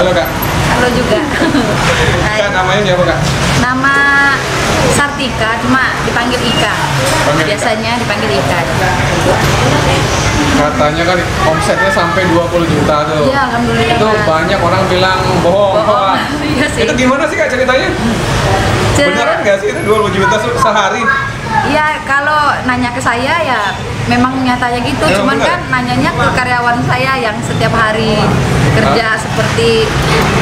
Halo Kak. Halo juga. Kak, namanya siapa Kak? Nama Sartika, cuma dipanggil Ika. Biasanya dipanggil Ika. Katanya kan omsetnya sampai 20 juta tuh. Iya, alhamdulillah. Itu banyak orang bilang bohong. Pak. Iya sih. Itu gimana sih Kak ceritanya? Beneran nggak sih itu 20 juta sehari? Iya, kalau nanya ke saya ya memang nyatanya gitu. Ya, cuman bener. kan nanyanya ke karyawan saya yang setiap hari kerja seperti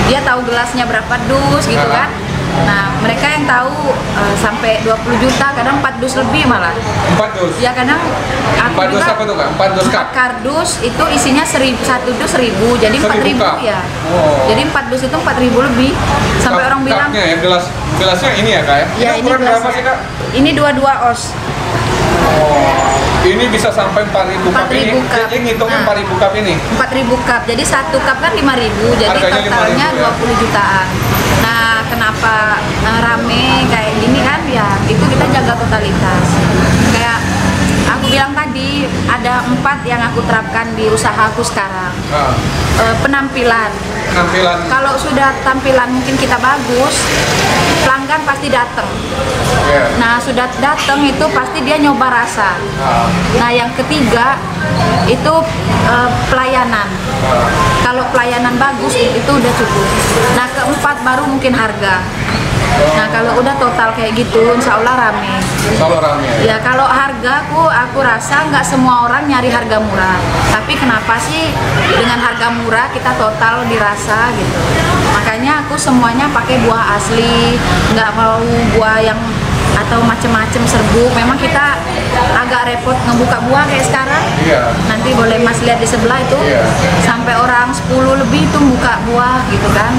dia tahu gelasnya berapa dus gitu kan. Nah, mereka yang tahu sampai 20 juta, kadang 4 dus lebih malah. 4 dus? Ya kadang aku 4 dus juga apa tuh Kak? 4 dus Kak? 4 kardus itu isinya 1 dus 1000, jadi 1000 4.000 cup? ya. Oh. Jadi 4 dus itu 4.000 lebih. Sampai orang bilang, Cupnya ya, gelasnya ini ya Kak ya? ya Itu ini ukuran berapa gelasnya. sih Kak? Ini 22 os. Oh, ini bisa sampai 4.000 cup 4.000 ini? cup. Jadi ngitungnya Nah. 4.000 cup ini? 4.000 cup, jadi 1 cup kan 5.000, jadi Harganya totalnya 5.000 ya? 20 jutaan. Nah, kenapa rame kayak gini kan? Ya, itu kita jaga totalitas. Kayak aku bilang tadi, ada 4 yang aku terapkan di usahaku sekarang. Nah, Penampilan. Kalau sudah tampilan mungkin kita bagus, pelanggan pasti datang. yeah. Nah, sudah datang itu pasti dia nyoba rasa. Nah, yang ketiga itu pelayanan. Kalau pelayanan bagus itu udah cukup. Nah, keempat baru mungkin harga. Nah, kalau udah total kayak gitu, insya Allah rame. Kalau rame ya? Ya, kalau harga aku rasa nggak semua orang nyari harga murah. Tapi kenapa sih dengan harga murah kita total dirasa gitu? Makanya aku semuanya pakai buah asli, nggak mau buah yang atau macem-macem serbuk. Memang kita agak repot ngebuka buah kayak sekarang. Iya. Nanti boleh Mas lihat di sebelah itu, Iya. sampai orang 10 lebih itu buka buah gitu kan.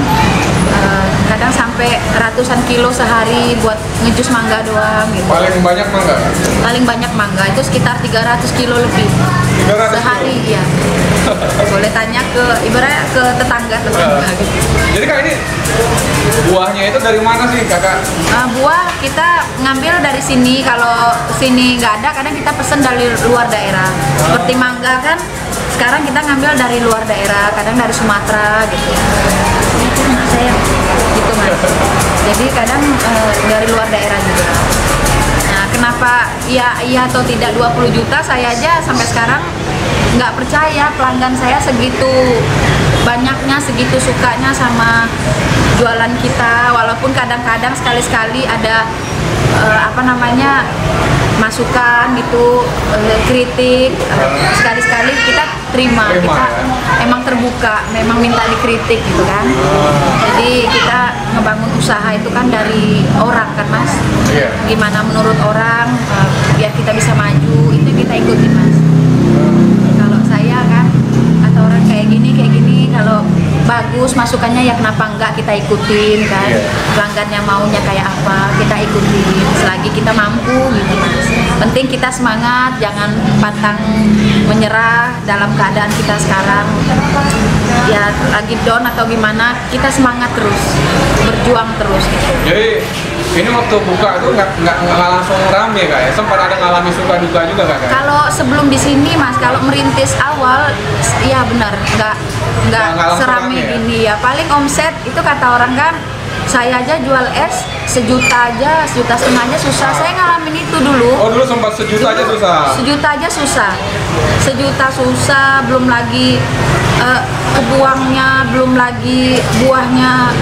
Kadang sampai ratusan kilo sehari buat ngejus mangga doang gitu. Paling banyak mangga? Paling banyak mangga itu sekitar 300 kilo lebih 300 sehari kilo? ya. Boleh tanya ke ibaratnya ke tetangga gitu. Jadi Kak, ini buahnya itu dari mana sih Kakak? Buah kita ngambil dari sini, kalau sini nggak ada kadang kita pesen dari luar daerah. Seperti mangga kan sekarang kita ngambil dari luar daerah, kadang dari Sumatera gitu. Itu Mas, saya gitu Mas. Jadi kadang dari luar daerah juga. Nah, kenapa iya atau tidak 20 juta, saya aja sampai sekarang nggak percaya pelanggan saya segitu banyaknya, segitu sukanya sama jualan kita. Walaupun kadang-kadang sekali-sekali ada masukan gitu, kritik, sekali-sekali kita terima kita ya? emang terbuka, memang minta dikritik gitu kan. Jadi kita ngebangun usaha itu kan dari orang kan Mas. Iya. Gimana menurut orang, biar kita bisa maju, itu kita ikutin Mas. Kalau saya kan kata orang kayak gini, kalau bagus masukannya ya kenapa enggak kita ikutin kan. Iya. Pelanggannya maunya kayak apa kita ikutin selagi kita mampu gitu Mas. Penting kita semangat, jangan pantang menyerah dalam keadaan kita sekarang ya lagi down atau gimana, kita semangat terus, berjuang terus gitu. Jadi ini waktu buka itu nggak langsung rame Kak ya? Sempat ada ngalami suka duka juga Kak? Kalau sebelum di sini Mas, kalau merintis awal, iya benar, nggak langsung serame rame ya? gini ya. Paling omset itu kata orang kan, saya aja jual es 1 juta aja, 1,5 juta aja susah. Saya ngalamin itu dulu. Oh, dulu sempat 1 juta aja susah? 1 juta aja susah. 1 juta susah, belum lagi kebuangnya, belum lagi buahnya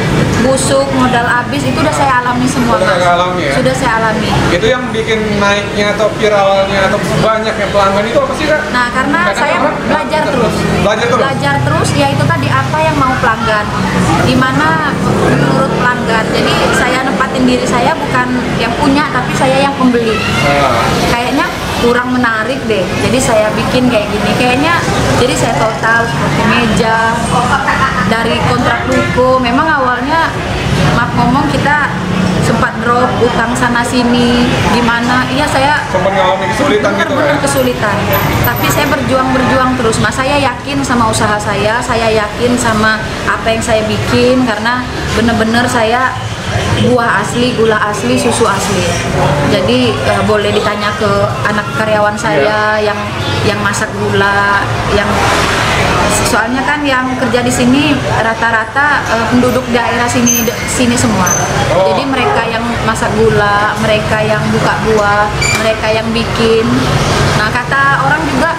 busuk, modal habis, itu udah saya alami semua Udah Mas. Kakak alami ya? Sudah saya alami. Itu yang bikin naiknya atau viralnya atau banyaknya pelanggan itu apa sih Kak? Nah, karena Kadang saya orang belajar terus. Belajar terus? Ya itu tadi apa yang mau pelanggan, gimana menurut pelanggan. Jadi saya nempatin diri saya bukan yang punya, tapi saya yang pembeli. Kayaknya kurang menarik deh, jadi saya bikin kayak gini. Kayaknya jadi saya total seperti meja, dari kontrak ruko. Memang awalnya maaf ngomong kita sempat drop utang sana sini, gimana? Iya saya Sempat ngalamin kesulitan gitu benar-benar kan? kesulitan. Tapi saya berjuang terus Mas. Saya yakin sama usaha saya yakin sama apa yang saya bikin, karena bener-bener saya buah asli, gula asli, susu asli. Jadi boleh ditanya ke anak karyawan saya yang masak gula, yang Soalnya kan yang kerja di sini rata-rata penduduk daerah sini semua. Jadi mereka yang masak gula, mereka yang buka buah, mereka yang bikin. Nah, kata orang juga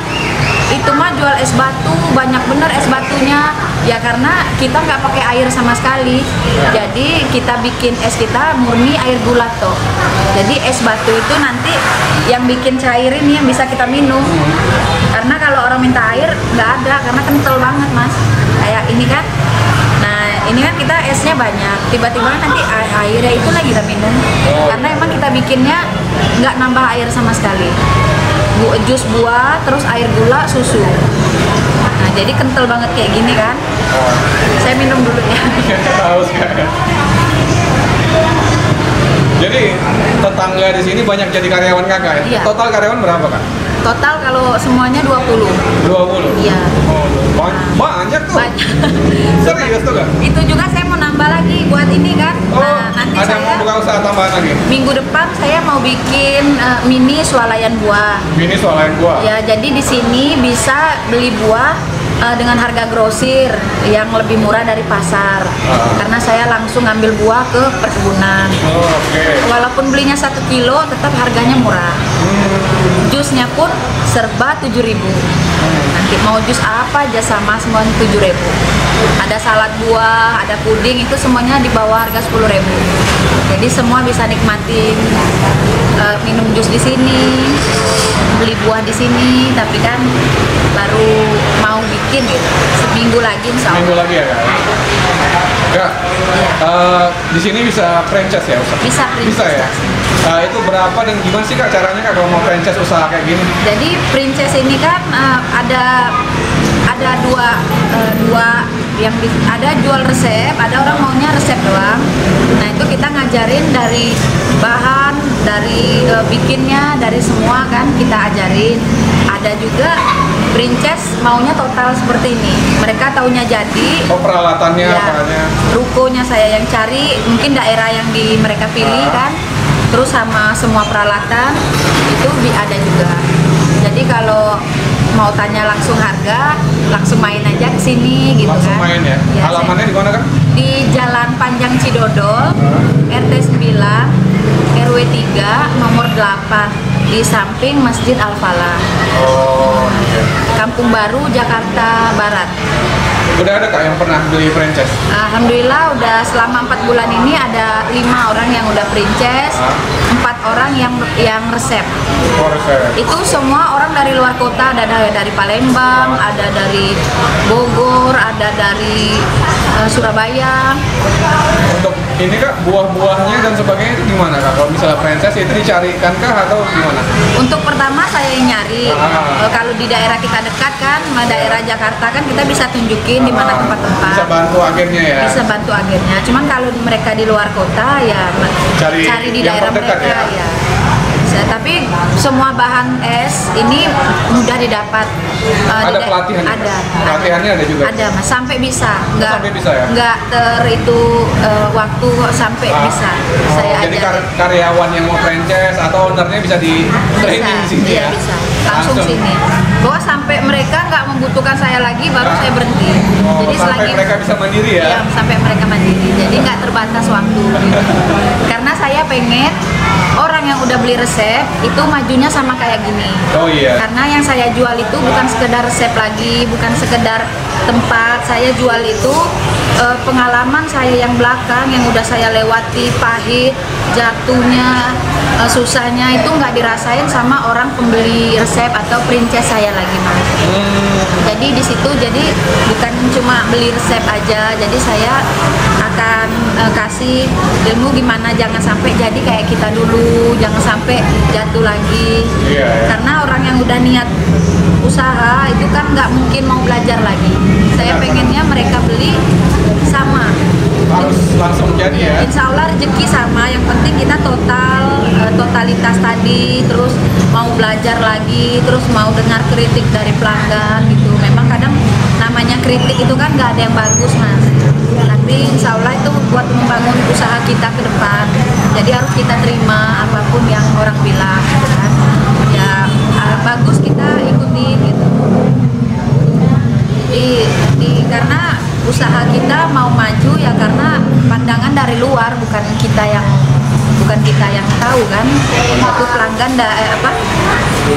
itu mah jual es batu, banyak bener es batunya ya, karena kita nggak pakai air sama sekali. Jadi kita bikin es kita murni air gula toh. Jadi es batu itu nanti yang bikin cair ini yang bisa kita minum, karena kalau orang minta air nggak ada, karena kental banget mas, kayak ini kan. Nah ini kan kita esnya banyak, tiba-tiba nanti airnya itu lagi kita minum, karena emang kita bikinnya nggak nambah air sama sekali. Jus buah, terus air gula, susu. Nah, jadi kental banget kayak gini kan. Saya minum dulu ya. Haus kan. Jadi tetangga di sini banyak jadi karyawan kakak ya? Iya. Total karyawan berapa kak? Total kalau semuanya 20. 20? Iya. Oh, banyak tuh. Banyak. Serius tuh kak? Itu juga saya mau nambah lagi buat ini kan. Oh, Nah, nanti ada saya mau buka usaha tambahan lagi? minggu depan saya mau bikin mini swalayan buah. Ini soal gua. Ya, jadi di sini bisa beli buah dengan harga grosir yang lebih murah dari pasar. Karena saya langsung ngambil buah ke perkebunan. Oh, oke. Walaupun belinya 1 kilo, tetap harganya murah. Jusnya pun serba 7.000. Nanti mau jus apa aja sama semuanya 7.000. Ada salad buah, ada puding, itu semuanya di bawah harga 10.000. Jadi semua bisa nikmatin minum jus di sini, beli buah di sini, tapi kan baru mau bikin gitu. Seminggu lagi insya Allah. Minggu lagi ya kak? Kak, di sini bisa franchise ya usaha? Bisa Bisa ya? Itu berapa dan gimana sih kak caranya kak kalau mau franchise usaha kayak gini? Jadi princess ini kan ada dua yang ada jual resep, ada orang maunya resep doang. Nah itu kita ngajarin dari bahan, dari bikinnya, dari semua kan kita ajarin. Ada juga princess maunya total seperti ini. Mereka taunya jadi. Oh peralatannya Ya, apanya? rukonya saya yang cari, mungkin daerah yang mereka pilih kan. Terus sama semua peralatan itu ada juga. Jadi kalau mau tanya langsung harga, langsung main aja ke sini gitu Langsung kan. main ya? Alamannya di mana kak? Di Jalan Panjang Cidodol, RT 9, RW 3, nomor 8, di samping Masjid Al-Falah. Oh iya. Kampung Baru, Jakarta Barat. Udah ada kak yang pernah beli franchise? Alhamdulillah udah selama 4 bulan ini ada 5 orang yang udah princess, 4 orang yang resep. Oh resep. Itu semua orang dari luar kota, ada dari Palembang, ada dari Bogor, ada dari Surabaya. Untuk ini kak buah-buahnya dan sebagainya itu gimana kak? Kalau misalnya franchise itu dicarikan kah atau gimana? Untuk pertama saya yang nyari. Kalau di daerah kita dekat kan, daerah Jakarta kan kita bisa tunjukin di mana tempat-tempat. Bisa bantu agennya ya? Bisa bantu agennya. Cuman kalau mereka di luar kota ya cari di yang daerah terdekat mereka ya? ya. Tapi semua bahan es ini mudah didapat. Ada pelatihan? Ada. Pelatihannya ada juga? Ada mas, sampai bisa. Sampai bisa ya? Nggak waktu sampai bisa. Saya jadi ajarin. karyawan yang mau franchise atau ownernya bisa di training di sini iya, ya? bisa. Langsung sini. Bahwa sampai mereka nggak membutuhkan saya lagi, baru saya berhenti. Oh, Jadi sampai mereka bisa mandiri ya? Iya, sampai mereka mandiri. Jadi nggak terbatas waktu. Karena saya pengen orang yang udah beli resep itu majunya sama kayak gini. Oh iya. Karena yang saya jual itu bukan sekedar resep lagi, bukan sekedar tempat. Saya jual itu pengalaman saya yang belakang yang udah saya lewati, pahit, jatuhnya, susahnya itu nggak dirasain sama orang pembeli resep atau princess saya lagi mas. Jadi di situ jadi bukan cuma beli resep aja, jadi saya akan kasih ilmu gimana jangan sampai jadi kayak kita dulu, jangan sampai jatuh lagi. Iya. Karena orang yang udah niat usaha itu kan nggak mungkin mau belajar lagi. Saya pengennya mereka beli sama. Harus langsung jadi ya? Insya Allah rezeki sama, yang penting kita totalitas tadi, terus mau belajar lagi, terus mau dengar kritik dari pelanggan gitu. Memang kadang namanya kritik itu kan nggak ada yang bagus mas. Tapi insya Allah itu buat membangun usaha kita ke depan. Jadi harus kita terima apapun yang orang bilang gitu kan. Ya bagus kita ikutin gitu. Jadi itu pelanggan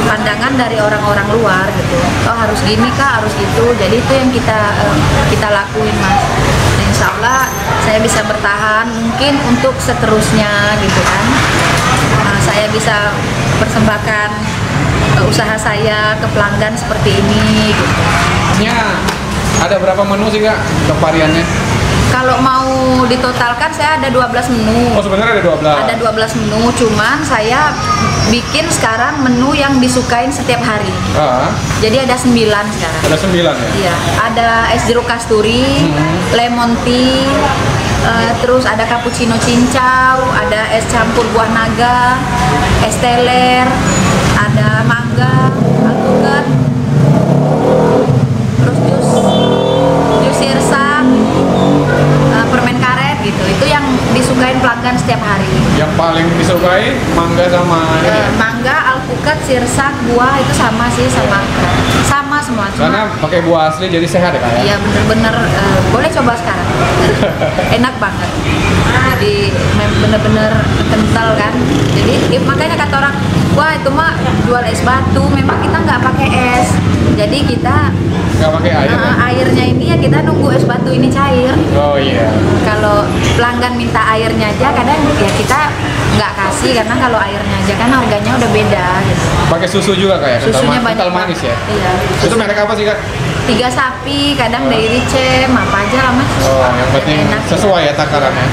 pandangan dari orang-orang luar gitu. Oh harus gini kak, harus gitu. Jadi itu yang kita lakuin mas. Dan insya Allah saya bisa bertahan mungkin untuk seterusnya gitu kan. Saya bisa persembahkan usaha saya ke pelanggan seperti ini gitu. Ada berapa menu sih kak untuk variannya? Kalau mau ditotalkan saya ada 12 menu. Oh sebenarnya ada 12? Ada 12 menu, cuman saya bikin sekarang menu yang disukain setiap hari. Jadi ada 9 sekarang. Ada 9 ya? Iya, ada es jeruk kasturi, lemon tea, terus ada cappuccino cincau, ada es campur buah naga, es teler, ada mangga, alpukat, terus jus sirsak, permen karet gitu. Itu yang disukain pelanggan setiap hari. Yang paling disukai mangga sama mangga, alpukat, sirsak, buah itu sama sih, sama semua. Karena pakai buah asli jadi sehat ya kak ya? Iya bener-bener, boleh coba sekarang. Enak banget. Jadi bener-bener kental kan. Jadi makanya kata orang, wah itu mah jual es batu. Memang kita nggak pakai es. Jadi kita nggak pakai air. Airnya ini ya kita nunggu es batu ini cair. Oh iya. Kalau pelanggan minta airnya aja, kadang ya kita nggak kasih karena kalau airnya aja kan harganya udah beda. Gitu. Pakai susu juga kayak? Susunya banyak. Kental manis ya? Iya. Itu merek apa sih kak? 3 sapi, kadang Dairy Cem, apa aja lah mas. Oh yang penting enak. Sesuai ya takarannya.